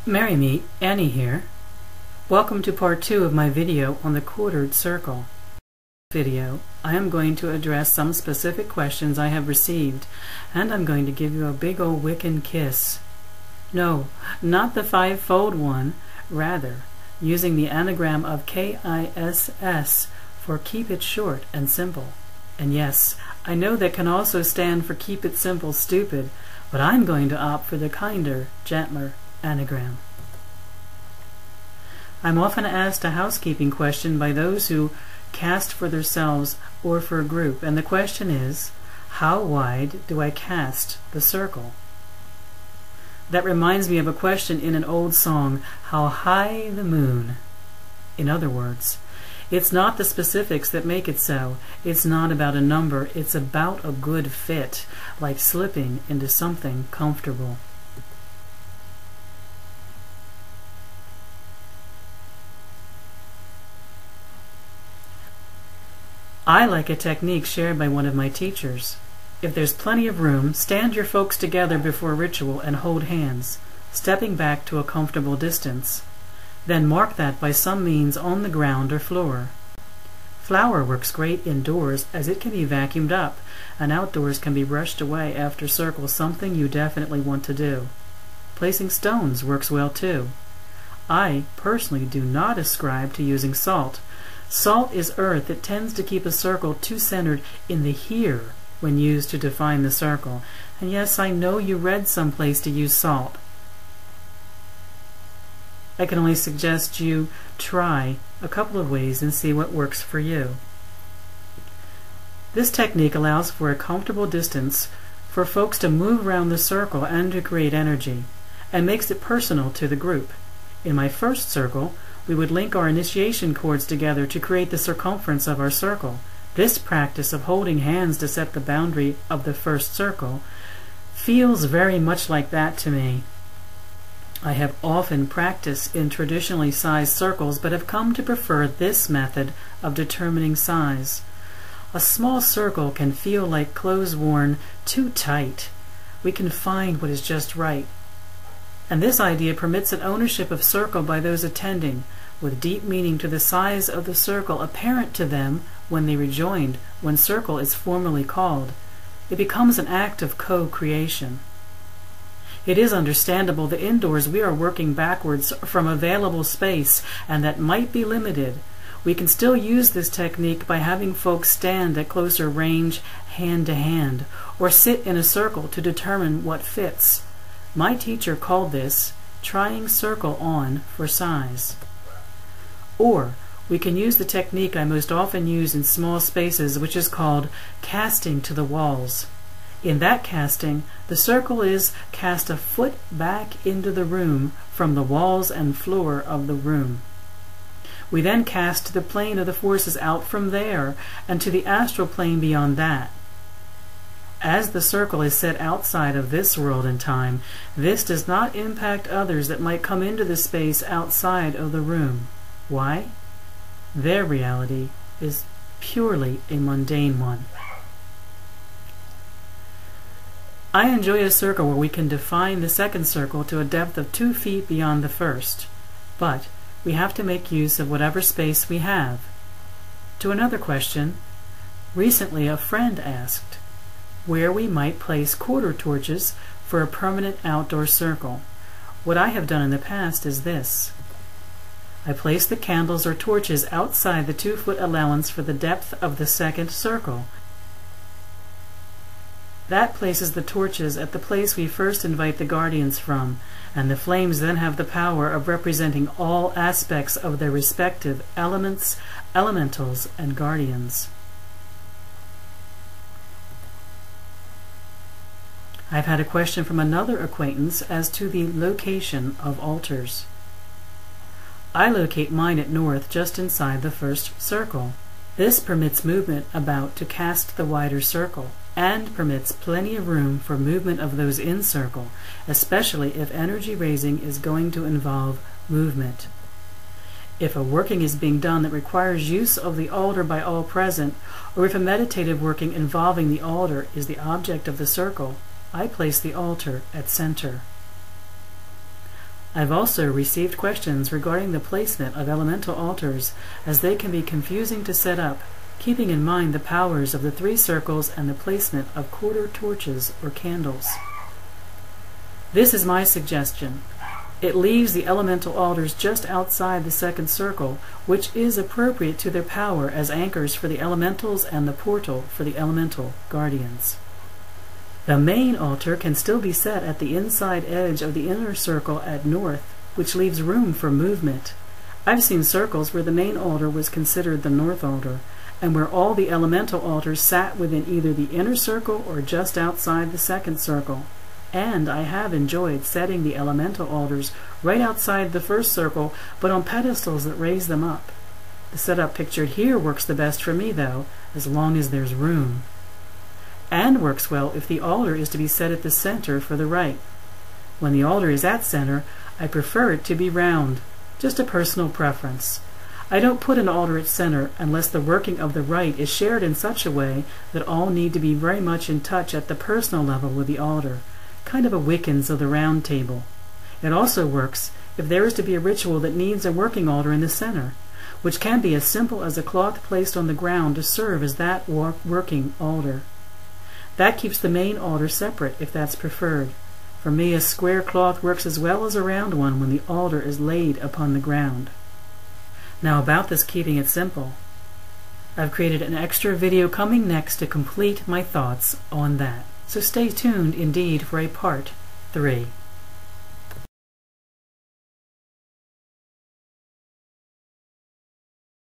Merry Meet, Annie here. Welcome to part 2 of my video on the quartered circle. In this video, I am going to address some specific questions I have received, and I'm going to give you a big ol' Wiccan kiss. No, not the five-fold one, rather, using the anagram of KISS for Keep It Short and Simple. And yes, I know that can also stand for Keep It Simple Stupid, but I'm going to opt for the kinder, gentler anagram. I'm often asked a housekeeping question by those who cast for themselves or for a group, and the question is, how wide do I cast the circle? That reminds me of a question in an old song, how high the moon? In other words, it's not the specifics that make it so. It's not about a number, it's about a good fit, like slipping into something comfortable. I like a technique shared by one of my teachers. If there's plenty of room, stand your folks together before ritual and hold hands, stepping back to a comfortable distance. Then mark that by some means on the ground or floor. Flour works great indoors as it can be vacuumed up, and outdoors can be brushed away after circle something you definitely want to do. Placing stones works well too. I personally do not ascribe to using salt. Salt is earth that tends to keep a circle too centered in the here when used to define the circle. And yes, I know you read someplace to use salt. I can only suggest you try a couple of ways and see what works for you. This technique allows for a comfortable distance for folks to move around the circle and to create energy, and makes it personal to the group. In my first circle, we would link our initiation cords together to create the circumference of our circle. This practice of holding hands to set the boundary of the first circle feels very much like that to me. I have often practiced in traditionally sized circles, but have come to prefer this method of determining size. A small circle can feel like clothes worn too tight. We can find what is just right. And this idea permits an ownership of circle by those attending, with deep meaning to the size of the circle apparent to them when they rejoined, when circle is formally called. It becomes an act of co-creation. It is understandable that indoors we are working backwards from available space, and that might be limited. We can still use this technique by having folks stand at closer range, hand to hand, or sit in a circle to determine what fits. My teacher called this trying circle on for size. Or we can use the technique I most often use in small spaces, which is called casting to the walls. In that casting, the circle is cast a foot back into the room from the walls and floor of the room. We then cast to the plane of the forces out from there and to the astral plane beyond that. As the circle is set outside of this world and time, this does not impact others that might come into the space outside of the room. Why? Their reality is purely a mundane one. I enjoy a circle where we can define the second circle to a depth of 2 feet beyond the first, but we have to make use of whatever space we have. To another question, recently a friend asked where we might place quarter torches for a permanent outdoor circle. What I have done in the past is this. I place the candles or torches outside the 2-foot allowance for the depth of the second circle. That places the torches at the place we first invite the guardians from, and the flames then have the power of representing all aspects of their respective elements, elementals, and guardians. I've had a question from another acquaintance as to the location of altars. I locate mine at north, just inside the first circle. This permits movement about to cast the wider circle, and permits plenty of room for movement of those in circle, especially if energy raising is going to involve movement. If a working is being done that requires use of the altar by all present, or if a meditative working involving the altar is the object of the circle, I place the altar at center. I've also received questions regarding the placement of elemental altars, as they can be confusing to set up, keeping in mind the powers of the 3 circles and the placement of quarter torches or candles. This is my suggestion. It leaves the elemental altars just outside the 2nd circle, which is appropriate to their power as anchors for the elementals and the portal for the elemental guardians. The main altar can still be set at the inside edge of the inner circle at north, which leaves room for movement. I've seen circles where the main altar was considered the north altar, and where all the elemental altars sat within either the inner circle or just outside the 2nd circle. And I have enjoyed setting the elemental altars right outside the 1st circle, but on pedestals that raise them up. The setup pictured here works the best for me, though, as long as there's room. And works well if the altar is to be set at the center for the rite. When the altar is at center, I prefer it to be round, just a personal preference. I don't put an altar at center unless the working of the rite is shared in such a way that all need to be very much in touch at the personal level with the altar, kind of a Wiccans of the Round Table. It also works if there is to be a ritual that needs a working altar in the center, which can be as simple as a cloth placed on the ground to serve as that working altar. That keeps the main altar separate if that's preferred. For me, a square cloth works as well as a round one when the altar is laid upon the ground. Now about this keeping it simple. I've created an extra video coming next to complete my thoughts on that. So stay tuned indeed for a part 3.